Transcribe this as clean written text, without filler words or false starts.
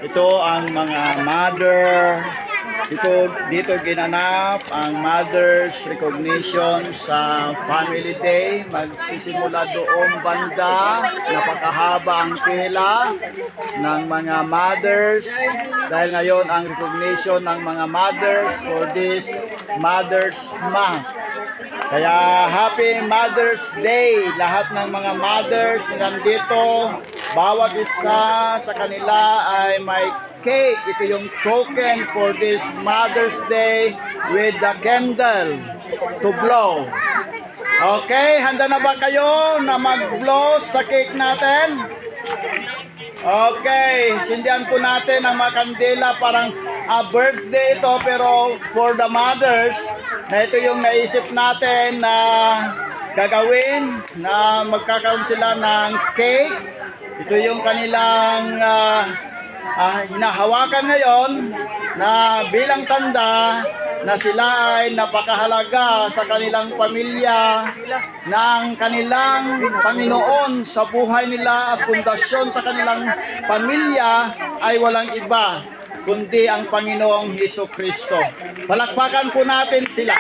Ito ang mga mother. Dito ginanap ang Mother's Recognition sa Family Day. Magsisimula doon banda. Napakahaba ang pila ng mga mothers. Dahil ngayon ang recognition ng mga mothers for this Mother's Month. Kaya Happy Mother's Day! Lahat ng mga mothers nandito, bawat isa sa kanila ay may cake. Ito yung token for this Mother's Day with the candle to blow. Okay, handa na ba kayo na mag-blow sa cake natin? Okay, sindihan po natin ang mga kandila. Parang birthday ito pero for the mothers na ito yung naisip natin na gagawin, na magkakaroon sila ng cake. Ito yung kanilang hinahawakan ngayon na bilang tanda na sila ay napakahalaga sa kanilang pamilya, ng kanilang Panginoon sa buhay nila at pundasyon sa kanilang pamilya ay walang iba kundi ang Panginoong Hesukristo. Palakpakan po natin sila.